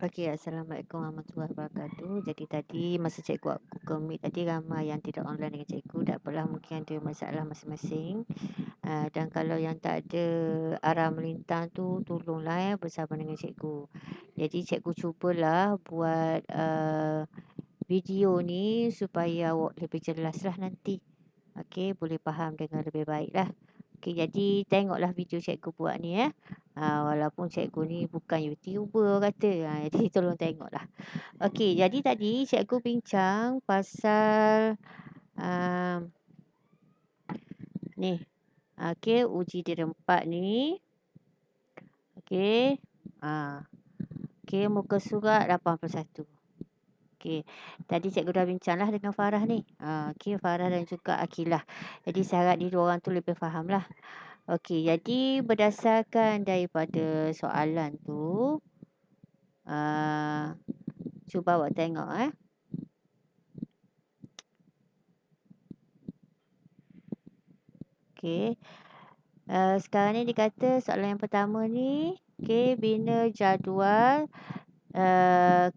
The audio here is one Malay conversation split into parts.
Okey, Assalamualaikum warahmatullahi wabarakatuh. Jadi tadi masa cikgu buat Google Meet tadi ramai yang tidak online dengan cikgu. Tak apalah, mungkin ada masalah masing-masing. Dan kalau yang tak ada arah melintang tu, tolonglah bersama dengan cikgu. Jadi cikgu cubalah buat video ni supaya awak lebih jelaslah nanti. Okey, boleh faham dengan lebih baiklah. Okey, jadi tengoklah video cikgu buat ni ya. Walaupun cikgu ni bukan YouTuber kata. Jadi tolong tengoklah. Okey, jadi tadi cikgu bincang pasal ni. Okey, uji diri 4 ni. Okey. Okey, muka surat 81. Okey, tadi cikgu dah bincanglah dengan Farah ni. Okey, Farah dan juga Akilah. Jadi saya harap dia dua orang tu lebih fahamlah. Okey, jadi berdasarkan daripada soalan tu, cuba awak tengok Okey. Sekarang ni dikata soalan yang pertama ni, okey, bina jadual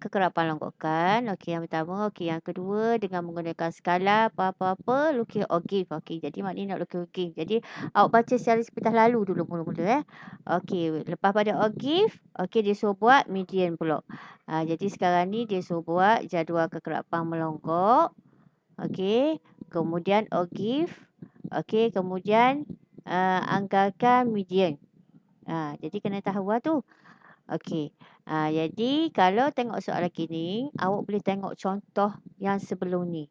kekerapan longgokan. Okey, yang pertama. Okey, yang kedua dengan menggunakan skala apa-apa-apa lukis ogif. Okey, jadi maknanya nak lukis ogif. Jadi awak baca secara sepintas lalu dulu mula-mula Okey, lepas pada ogif, okey dia suruh buat median pula. Jadi sekarang ni dia suruh buat jadual kekerapan melonggok. Okey, kemudian ogif. Okey, kemudian anggarkan median. Jadi kena tahu tu. Okey. Jadi kalau tengok soalan kini, awak boleh tengok contoh yang sebelum ni.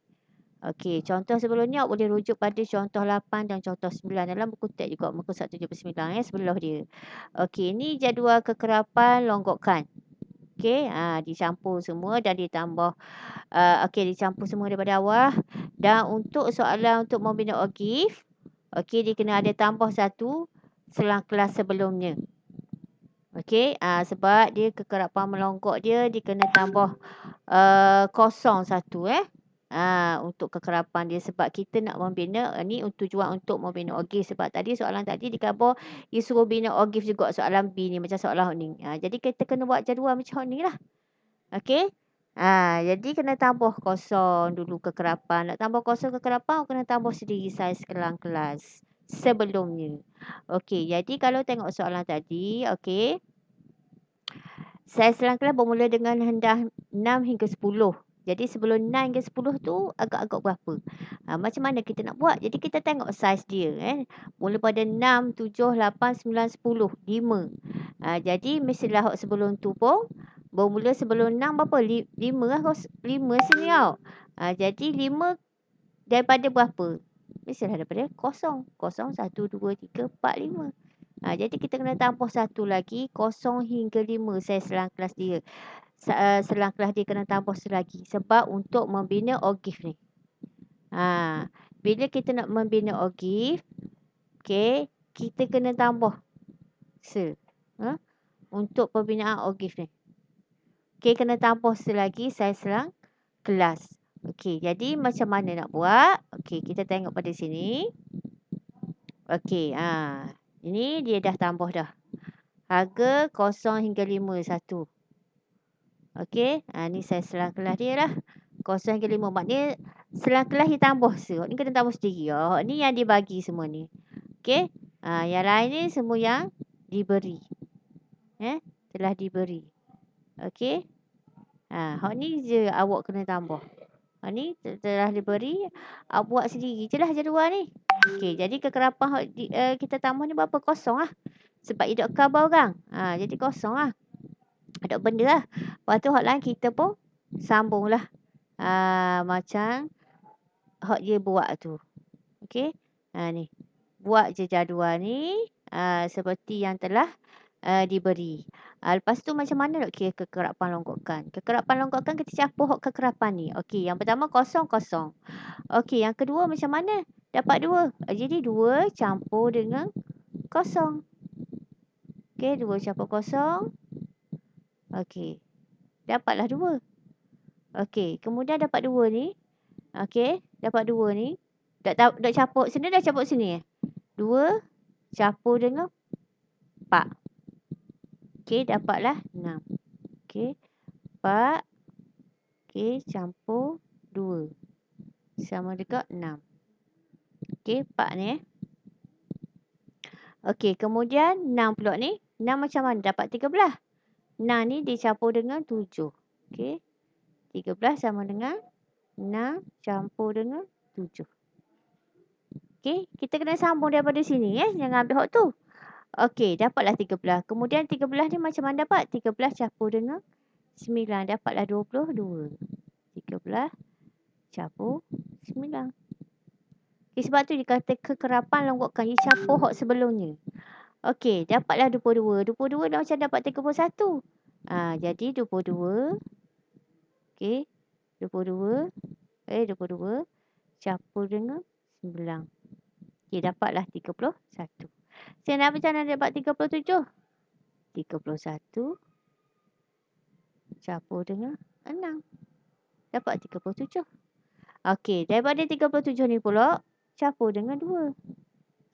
Okey, contoh sebelum ni awak boleh rujuk pada contoh 8 dan contoh 9 dalam buku teks juga muka 179 sebelah dia. Okey, ini jadual kekerapan longgokan. Okey, dicampur semua dan ditambah okey dicampur semua daripada bawah. Dan untuk soalan untuk membina ogif, okey dia kena ada tambah satu selang kelas sebelumnya. Okey, sebab dia kekerapan melonggok dia kena tambah kosong satu untuk kekerapan dia sebab kita nak membina ni tujuan untuk membina ogif sebab tadi soalan tadi dikabur dia suruh bina ogif juga soalan B ni macam soalan ni. Jadi kita kena buat jadual macam ni lah. Okey. Jadi kena tambah kosong dulu kekerapan. Nak tambah kosong kekerapan kena tambah sendiri saiz kelang kelas sebelumnya. Okey, jadi kalau tengok soalan tadi, okey. Saiz kelang kelas bermula dengan hendah 6 hingga 10. Jadi sebelum 6 hingga 10 tu agak-agak berapa? Macam mana kita nak buat? Jadi kita tengok saiz dia Mula pada 6, 7, 8, 9, 10, 5. Jadi mestilah sebelum tu pun bermula sebelum 6 berapa? 5 lah. 5 sini tau. Jadi 5 daripada berapa? Mestilah daripada kosong. Kosong 1, 2, 3, 4, 5. Jadi kita kena tambah satu lagi 0 hingga 5 saiz selang kelas dia. Selang kelas dia kena tambah selagi sebab untuk membina ogif ni. Bila kita nak membina ogif, okey, kita kena tambah untuk pembinaan ogif ni. Okey, kena tambah selagi saiz selang kelas. Okey, jadi macam mana nak buat? Okey, kita tengok pada sini. Okey, ini dia dah tambah dah. Harga 0 hingga 5 satu. Okey, ni saiz selang kelas dia lah. 0 hingga 5 maknanya selang kelas dia tambah ni kena tambah sendiri. Ni yang dibagi semua ni. Okey. Yang lain ni semua yang diberi. Telah diberi. Okey. Ni je awak kena tambah. Ni telah diberi, awak buat sendiri je lah jadual ni. Okey, jadi kekerapan kita tambah ni berapa? Kosong lah. Sebab dia dok khabar orang. Jadi kosong lah. Ada benda lah. Lepas tu hot lain kita pun sambung lah. Macam hot dia buat tu. Okey. Ni. Buat je jadual ni. Seperti yang telah diberi. Lepas tu macam mana nak kira kekerapan longgokan? Kekerapan longgokan kita campur hot kekerapan ni. Okey. Yang pertama kosong. Okey. Yang kedua macam mana? Dapat 2. Jadi 2 campur dengan kosong. Okey. 2 campur kosong. Okey. Dapatlah 2. Okey. Kemudian dapat 2 ni. Okey. Dapat 2 ni. Dak campur sini dah campur sini 2 campur dengan 4. Okey. Dapatlah 6. Okey. 4. Okey, campur 2. Sama juga 6. Okey, 4 ni. Okey, kemudian 6 pula ni. 6 macam mana dapat 13? 6 ni dicampur dengan 7. Okey. 13 sama dengan 6 campur dengan 7. Okey, kita kena sambung daripada sini ya. Jangan ambil hok tu. Okey, dapatlah 13. Kemudian 13 ni macam mana dapat? 13 campur dengan 9. Dapatlah 22. 13 campur 9. Okay, sebab tu dikata kekerapan longgokan. Dia campur hok sebelumnya. Okey, dapatlah 22. 22 dah macam dapat 31. Jadi 22. Okey, 22. 22 campur dengan 9. Okey, dapatlah 31. Saya nak macam mana dapat 37? 31 campur dengan 6. Dapat 37. Okey, daripada 37 ni pula, campur dengan 2.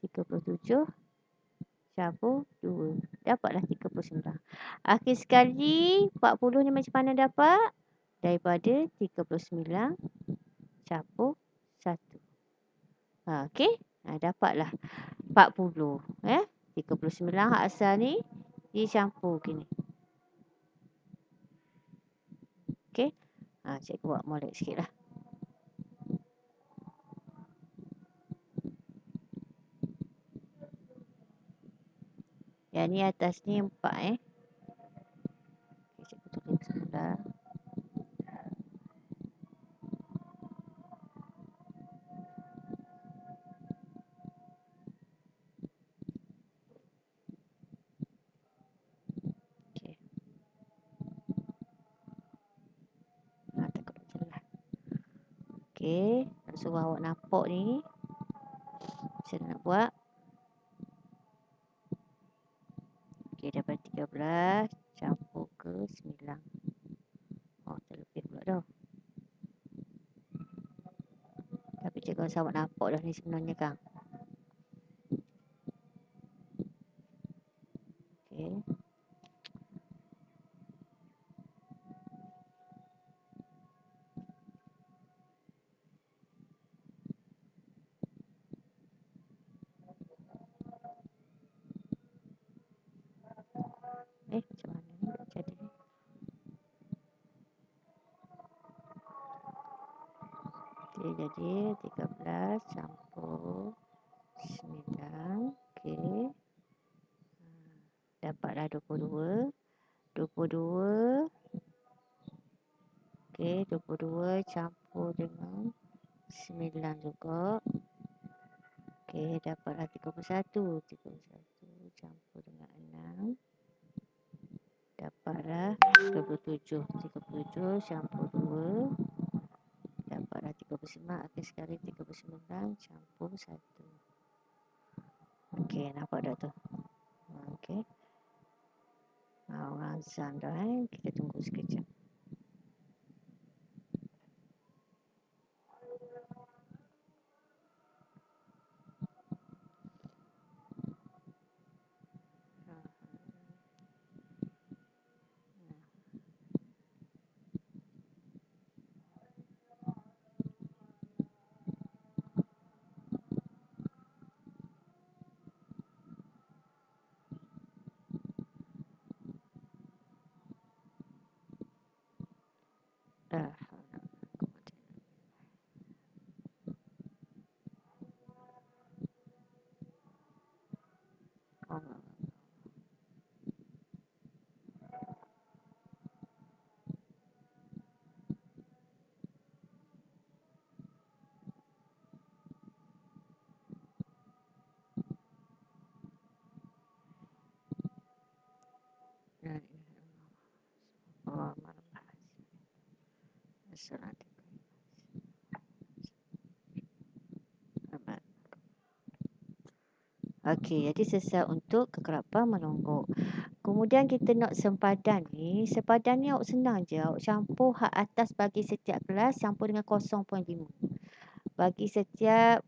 37 campur 2. Dapatlah 39. Akhir sekali, 40 ni macam mana dapat? Daripada 39 campur 1. Okey, dapatlah 40. 39 hak asal ni, dicampur gini. Okey, cikgu buat molek sikit lah. Yang ni atas ni 4 Okay, cikgu tulis sebelah. Okey. Takut jelas. Okey, nak suruh awak nampak ni. Macam nak buat. Okey, dapat 13 campur ke 9. Terlebih pula dah. Tapi cikgu rasa awak nampak dah ni sebenarnya kan. Okey. Macam mana ni jadi ni? Okey, jadi 13 campur 9. Okey. Dapatlah 22. 22. Okey, 22 campur dengan 9 juga. Okey, dapatlah 31. 31 campur dengan 6. Dapatlah 37. 37 campur 2. Dapatlah 39. Akhir sekali 39 campur 1. Okey, nampak dah tu. Okey. Orang azan dah Kita tunggu sekejap. Okey, jadi selesai untuk kekerapan melonggok. Kemudian kita nak sempadan ni. Sempadan ni awak senang je. Awak campur hak atas bagi setiap kelas campur dengan 0.5. Bagi setiap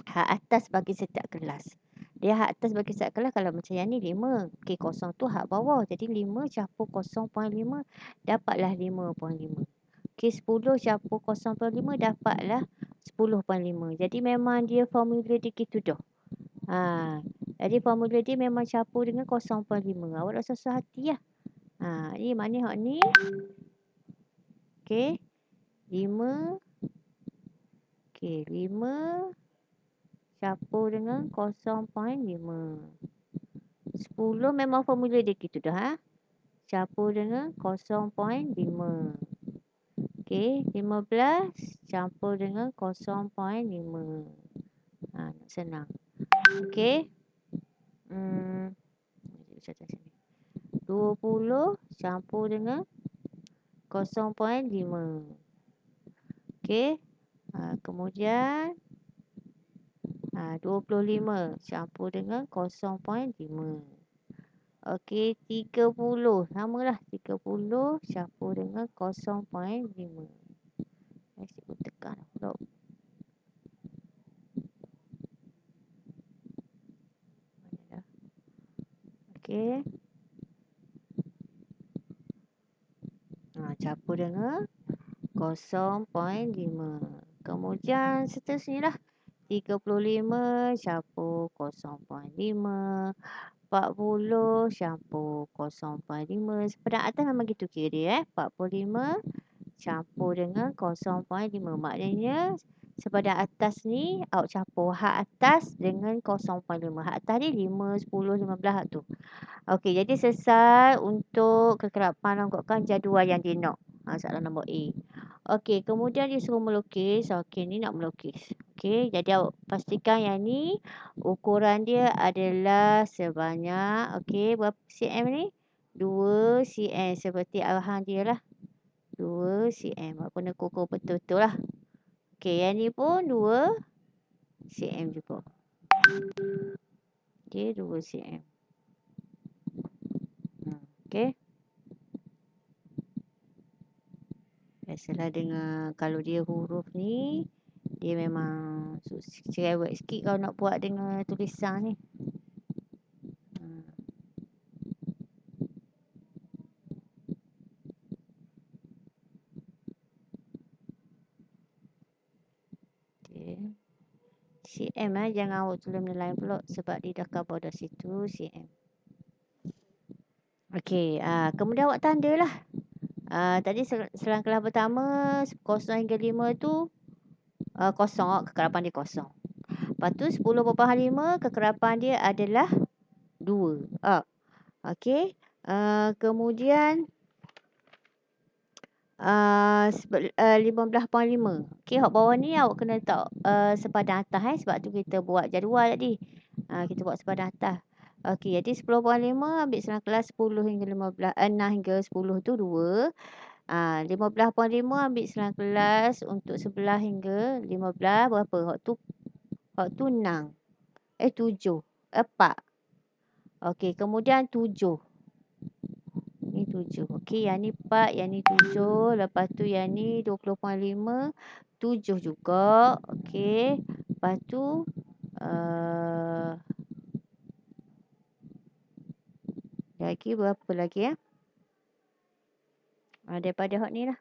hak atas bagi setiap kelas. Dia hak atas bagi sat kelas kalau macam yang ni 5. Okey, kosong tu hak bawah. Jadi 5 campur 0.5 dapatlah 5.5. Okey, 10 campur 0.5 dapatlah 10.5. Jadi memang dia formula dia gitu dah. Jadi formula dia memang campur dengan 0.5. Awak rasa susah hati lah. Ni maknanya hak ni. Okey. 5. Okey, 5 campur dengan 0.5. 10 memang formula dia gitu dah. Campur dengan 0.5. Okey, 15 campur dengan 0.5. Nak senang. Okey. 20 campur dengan 0.5. Okey. Kemudian 25 campur dengan 0.5. Okey, 30. Samalah 30 campur dengan 0.5. Cikgu tekan pula. Okey. Campur dengan 0.5. Kemudian seterusnya lah. 35 campur 0.5. 40 campur 0.5. Sepadan atas memang gitu kira dia. 45 campur dengan 0.5. Maknanya sepadan atas ni awak campur hak atas dengan 0.5. Hak atas ni 5, 10, 15 tu. Okey, jadi selesai untuk kekerapan longgokan jadual yang dia nak. Soalan nombor A. Okey, kemudian dia suruh melukis. Okey, ni nak melukis. Okey, jadi awak pastikan yang ni ukuran dia adalah sebanyak, okey, berapa cm ni? 2 cm seperti arahan dia lah. 2 cm. Awak kena ukur betul-betul lah. Okey, yang ni pun 2 cm juga. Okey, 2 cm. Okey. Biasalah dengan kalau dia huruf ni, dia memang cerewet sikit kalau nak buat dengan tulisan ni. Okey. cm jangan awak tulis benda lain pula sebab dia dah cover dah situ cm. Okey, kemudian awak tandalah. Tadi selang kelas pertama 0 hingga 5 tu kosong, kekerapan dia kosong. Lepas tu 10.5 kekerapan dia adalah 2. Okey. Kemudian 15.5. Okey, hak bawah ni awak kena letak sepadan atas sebab tu kita buat jadual tadi. Kita buat sepadan atas. Okey, jadi 10.5 ambil selang kelas 10 hingga 15, 6 hingga 10 tu 2. 15.5 ambil selang kelas untuk 11 hingga 15 berapa? Hak tu 6. 7. 4. Okey, kemudian 7. Ni 7. Okey, yang ni 4, yang ni 7. Lepas tu yang ni 20.5. 7 juga. Okey. Lepas tu lagi berapa lagi ya? Daripada hak ni lah.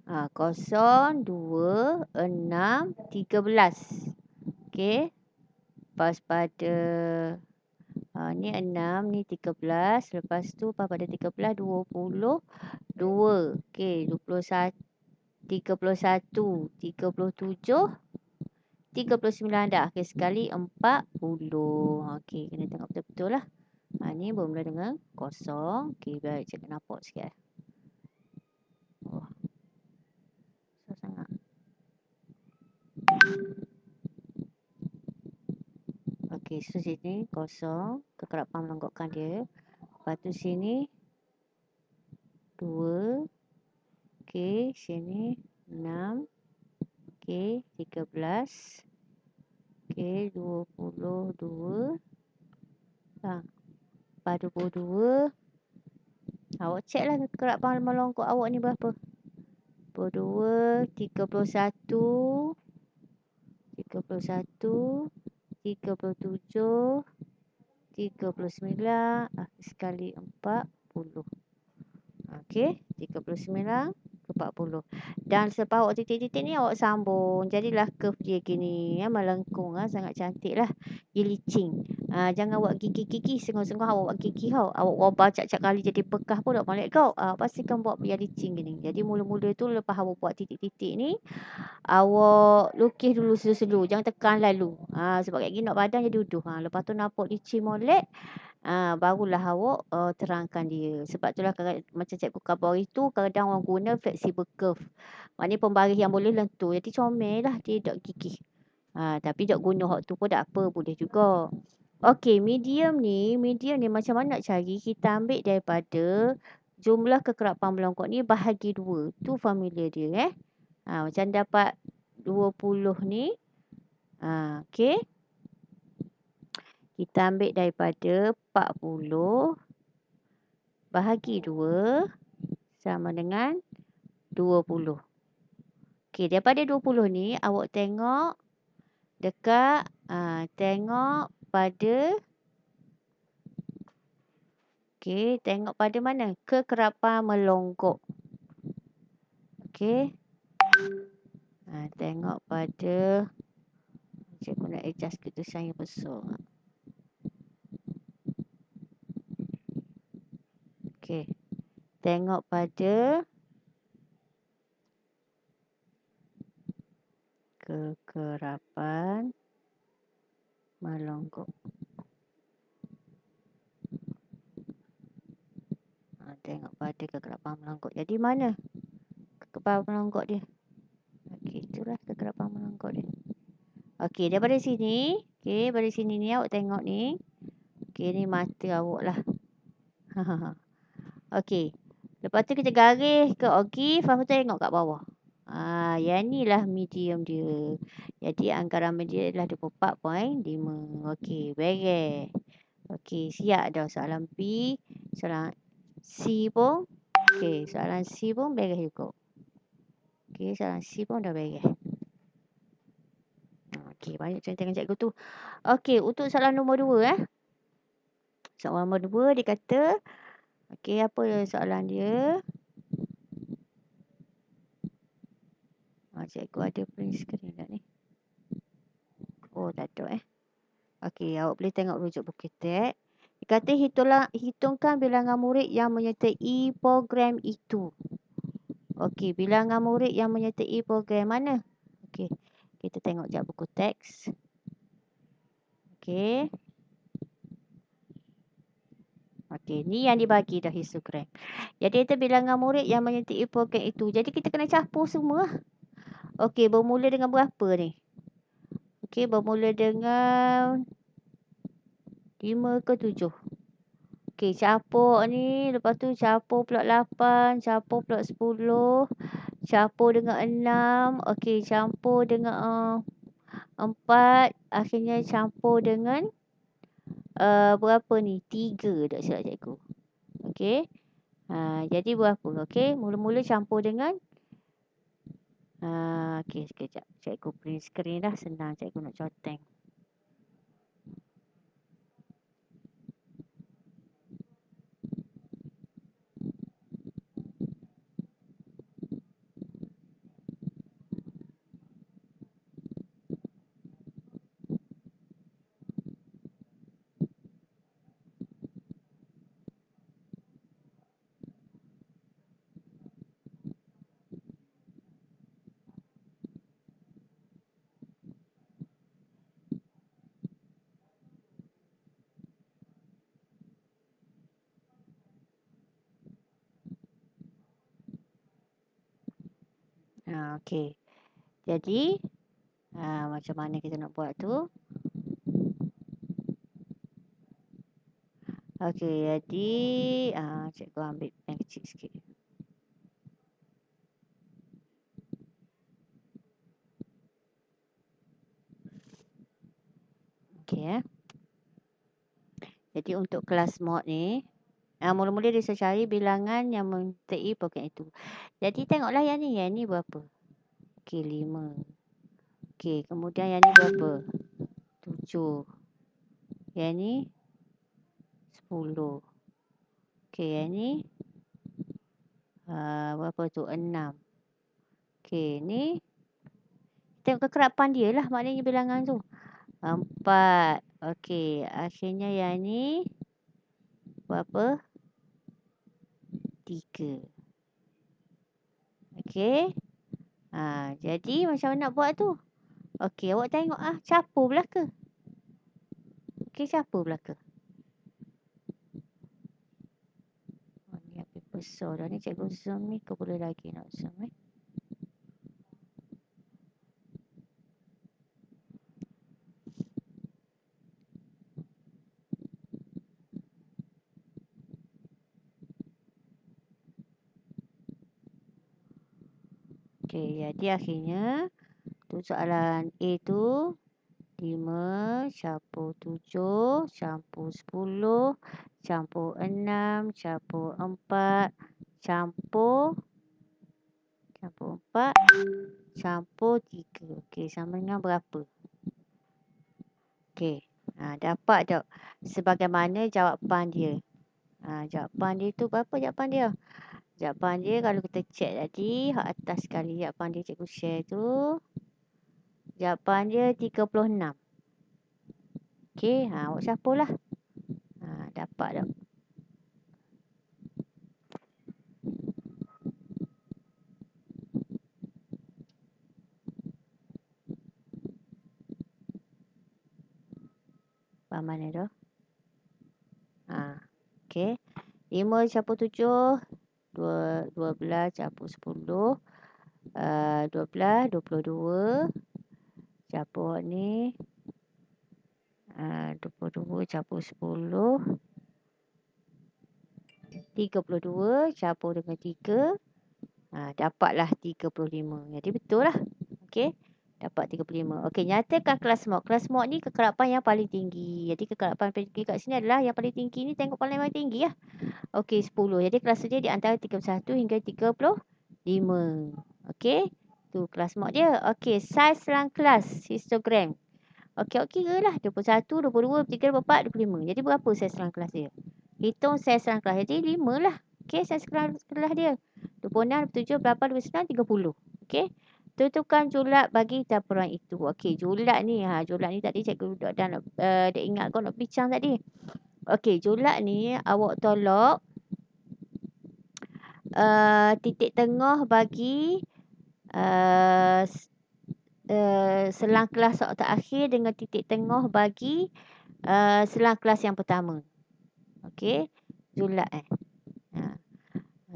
0, 2, 6, 13. Okey. Lepas pada ni 6, ni 13. Lepas tu lepas pada 13, 22. Okey, 21, 31, 37, 39 dah. Okey, sekali 40. Okey, kena tengok betul-betul lah. Ni bermula dengan kosong. Okey, biar cikgu nampak sikit. Susah sangat. Okey, so sini kosong. Kekerapan melonggokkan dia. Lepas tu sini 2. Okey, sini 6. Okey, 13. Okey, 22. 22. Awak cek lah kekerapan melonggok awak ni berapa. 22, 31. 31. 37, 39, sekali 40. Okey, 39 ke 40. Dan separuh titik-titik ni awak sambung. Jadilah curve dia gini. Ya, melengkung. Sangat cantik lah. Dia licin. Jangan buat gigi-gigi. Sengguh-sengguh awak buat gigi kau. Awak wabah cak-cak kali jadi bekah pun tak molek kau. Pastikan buat biar licin gini. Jadi mula-mula tu lepas awak buat titik-titik ni, awak lukis dulu slow-slow. Jangan tekan lalu. Sebab kat gini nak badan jadi uduh. Lepas tu nampak licin molek. Barulah awak terangkan dia. Sebab itulah macam cikgu khabar itu kadang orang guna flexible curve. Maknanya pembaris yang boleh lentur. Jadi comel lah dia dok gigih. Tapi dok guna hak tu pun tak apa, boleh juga. Okey, medium ni macam mana nak cari? Kita ambil daripada jumlah kekerapan melongkok ni bahagi 2. Tu formula dia macam dapat 20 ni. Okey. Kita ambil daripada 40 bahagi 2 sama dengan 20. Okey, daripada 20 ni awak tengok dekat tengok pada tengok pada mana? Kekerapan melongkok. Okey. Tengok pada cikgu nak adjust ketulisan yang besar. Okey. Tengok pada kekerapan melongkok. Tengok pada kekerapan melongkok. Jadi mana kekerapan melongkok dia? Okey, itulah kekerapan melongkok dia. Okey, daripada sini. Okey, dari sini ni awak tengok ni. Okey, ni mata awak lah. Okey. Lepas tu kita garis ke okey. Lepas tu tengok kat bawah. Yang ni lah medium dia. Jadi anggaran dia adalah 24.5. Okey, beres. Okey, siap dah soalan B. Soalan C pun. Okey, soalan C pun beres juga. Okey, soalan C pun dah beres. Okey, banyak contoh dengan cikgu tu. Okey, untuk soalan nombor 2 Soalan nombor 2 dia kata, okey, apa soalan dia? Cikgu ada print screen tak ni? Oh, tak ada Okey, awak boleh tengok rujuk buku teks. Dia kata hitungkan bilangan murid yang menyertai program itu. Okey, bilangan murid yang menyertai program mana? Okey, kita tengok sekejap buku teks. Okey. Okey, ni yang dibagi dah histogram. Jadi itu bilangan murid yang menyertai program itu. Jadi kita kena capur semua. Okey, bermula dengan berapa ni? Okey, bermula dengan 5 ke 7. Okey, capur ni. Lepas tu capur pula 8. Capur pula 10. Capur dengan 6. Okey, campur dengan 4. Akhirnya campur dengan berapa ni? 3 tak silap cikgu. Okey. Jadi berapa? Okey, mula-mula campur dengan okey, sekejap. Cikgu print screen dah. Senang cikgu nak coteng. Okey. Jadi, macam mana kita nak buat tu? Okey, jadi cikgu ambil pen kecil sikit. Okey Jadi untuk kelas mod ni, mula-mula dia cari bilangan yang menyertai program itu. Jadi tengoklah yang ni berapa? Okey, 5. Okey, kemudian yang ni berapa? 7. Yang ni 10. Okey, yang ni berapa tu? 6. Okey, ni tengok kekerapan dia lah maknanya bilangan tu. 4. Okey, akhirnya yang ni berapa? 3. Okey. Jadi macam mana nak buat tu? Okey, awak tengok capur belaka. Okey, capur belaka. Ni apa besar dah ni, cikgu zoom ni ke boleh lagi nak zoom Okey, jadi akhirnya tu soalan A tu 5 campur 7 campur 10 campur 6 campur 4 campur 4 campur 3. Okey, sama dengan berapa? Okey. Dapat tak sebagaimana jawapan dia. Jawapan dia tu berapa jawapan dia? Jawapan dia kalau kita cek tadi, hak atas sekali jawapan dia cikgu share tu. Jawapan dia 36. Okey, awak campur lah. Dapat tak? Faham mana tu? Okey. 5 campur 7, 12 campur 10, 12, 22. Campur ni 22 campur 10, 32 campur dengan 3. Dapatlah 35. Jadi betul lah. Okey. Dapat 35. Okey, nyatakan kelas mod. Kelas mod ni kekerapan yang paling tinggi. Jadi kekerapan paling tinggi kat sini adalah yang paling tinggi ni, tengok paling tinggi lah. Okey, 10. Jadi kelas dia di antara 31 hingga 35. Okey. Tu kelas mod dia. Okey, saiz selang kelas histogram. Okey, awak kira lah 21, 22, 23, 24, 25. Jadi berapa saiz selang kelas dia? Hitung saiz selang kelas. Jadi 5 lah. Okey, saiz kelas dia. 26, 27, 28, 29, 30. Okey. Tentukan julat bagi campuran itu. Okey, julat ni. Julat ni tadi cikgu dah ingat kau nak bincang tadi. Okey, julat ni awak tolak titik tengah bagi selang kelas terakhir dengan titik tengah bagi selang kelas yang pertama. Okey, julat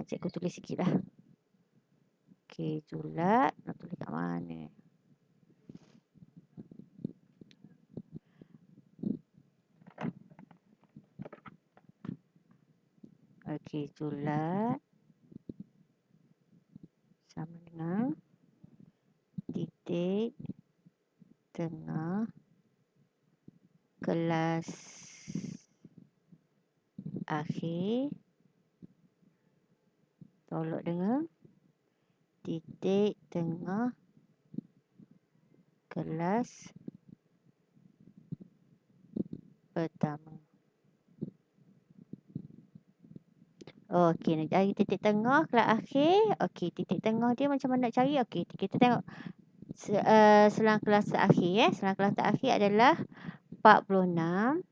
cikgu tulis sikit lah. Okey, julat nak tulis kat mana? Okey, julat sama dengan titik tengah kelas akhir tolak dengan titik tengah kelas pertama. Okey, nak cari titik tengah kelas akhir. Okey, titik tengah dia macam mana nak cari? Okey, kita tengok selang kelas terakhir. Selang kelas terakhir adalah 46.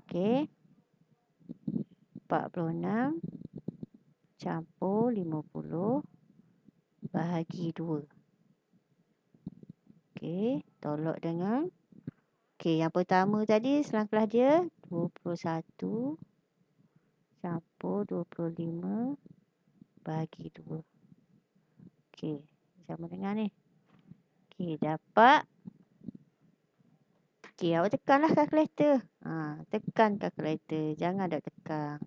Okey. 46 campur 50 bahagi 2. Okey, tolak dengan. Okey, yang pertama tadi selang kelas dia 21 campur 25 bahagi 2. Okey, sama dengan ni. Okey, dapat. Okey, awak tekanlah kalkulator. Tekan kalkulator. Jangan dah tekan.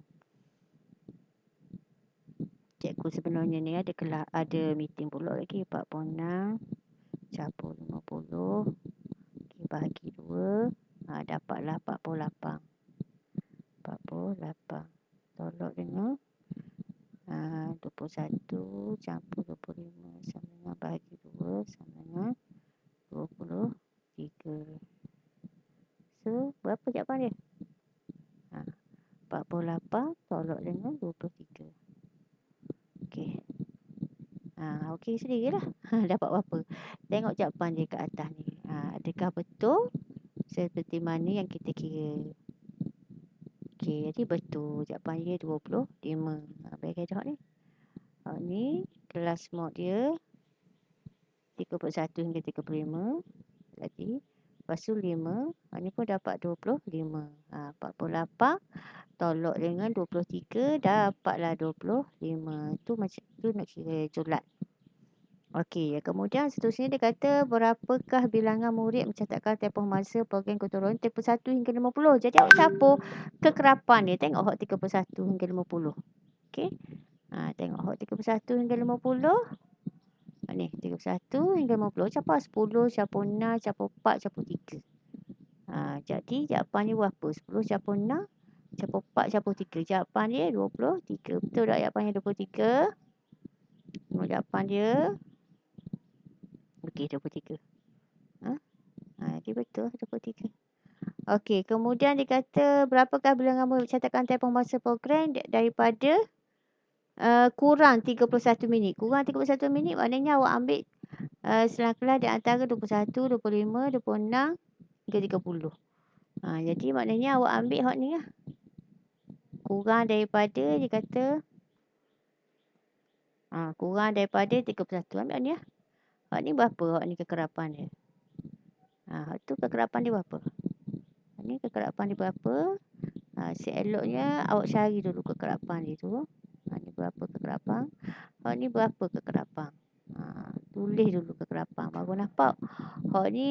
Cikgu sebenarnya ni ada meeting pula lagi. 46 campur 50. Okey, bahagi 2. Dapatlah 48. 48. Tolak dengan 21 campur 25 sama dengan bahagi 2 sama dengan 23. So, berapa jawapan dia? 48 tolak dengan 23. Okey. Okey sendirilah. Dapat berapa? Tengok jawapan dia kat atas ni. Adakah betul seperti mana yang kita kira? Okey, jadi betul. Jawapan dia 25. Bagi tengok ni. Ni kelas mod dia 31 hingga 35. Jadi, lepas tu 5. Ni pun dapat 25. 48 tolak dengan 23 dapatlah 25. Tu macam tu nak kira julat. Okey, kemudian seterusnya dia kata berapakah bilangan murid mencatatkan tempoh masa program keturun 31 hingga 50. Jadi awak campur kekerapan dia. Tengok hok 31 hingga 50. Okey. Tengok hok 31 hingga 50. Ni 31 hingga 50. Campur 10, campur 6, campur 4, campur 3. Jadi jawapan dia berapa? 10 campur 6, campur 4, campur 3. Jawapan dia 23. Betul tak jawapannya 23? Jawapan dia okey 23. Jadi betul 23. Okey, kemudian dia kata berapakah bilangan murid mencatatkan tempoh masa program daripada kurang 31 minit. Kurang 31 minit maknanya awak ambil selang kelas di antara 21, 25, 26 hingga 30. Jadi maknanya awak ambil hok ni lah. Kurang daripada dia kata kurang daripada 31. Ambil hok ni lah. Hok ni berapa? Hok ni kekerapan dia. Hok tu kekerapan dia berapa? Hok ni kekerapan dia berapa? Seeloknya awak cari dulu kekerapan dia tu. Ni berapa kekerapan? Hok ni berapa kekerapan? Tulis dulu kekerapan baru nampak. Hok ni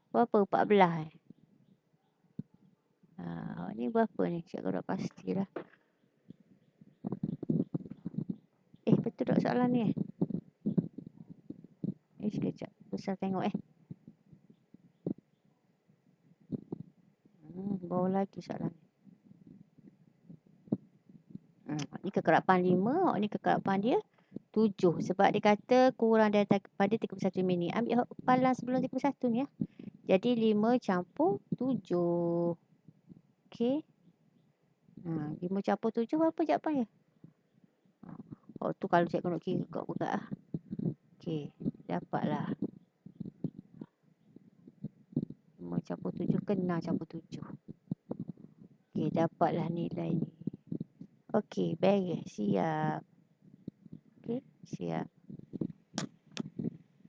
berapa? 14 Hok ni berapa ni? Cikgu dah pastilah. Betul tak soalan ni? Sekejap. Besar tengok bawah lagi soalan ni. Ni kekerapan 5. Hok ni kekerapan dia 7. Sebab dia kata kurang daripada 31 minit. Ambil hok kepala sebelum 31 ni ya. Jadi 5 campur 7. Okey. 5 campur 7 berapa jawapan dia? Hok tu kalau cikgu nak kira kau berat lah. Okey. Dapatlah 5 campur 7 ke 6 campur 7. Okey. Dapatlah nilai ni. Okey. Beres. Siap. Okey. Siap.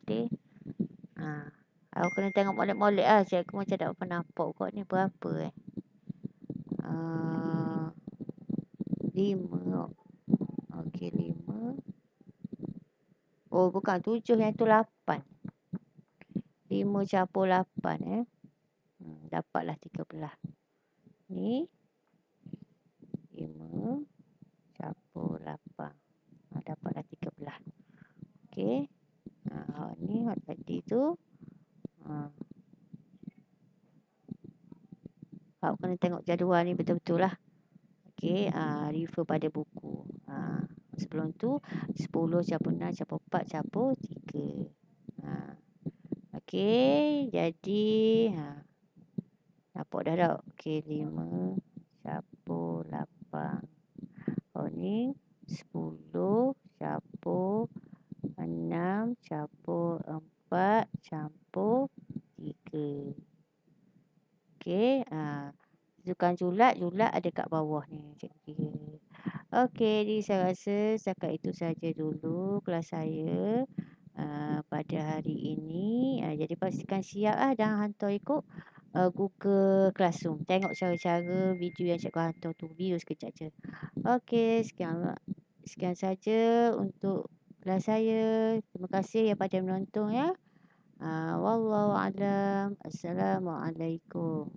Okey. Aku kena tengok molek-molek lah. Cikgu macam tak pernah nampak kau ni berapa 5. Okey 5. Oh bukan 7 yang tu 8. 5 campur 8 dapatlah 13. Ni 5 campur 8. Dapatlah 13. Okey. Ni tadi tu. Awak kena tengok jadual ni betul-betul lah. Okey. Refer pada buku. Sebelum tu 10 campur 6 campur 4 campur 3. Okey. Jadi nampak dah tak? Okey 5 campur 8. Ni 10 campur 6 campur 4 campur 3. Okey. Sukan julat ada kat bawah ni. Cikgu kira. Okey, jadi saya rasa setakat itu saja dulu kelas saya pada hari ini. Jadi pastikan siap dan hantar ikut Google Classroom. Tengok cara-cara video yang cikgu hantar tu. Video sekejap je. Okey, sekian saja untuk kelas saya. Terima kasih yang pada menonton ya. Wallahu a'lam. Assalamualaikum.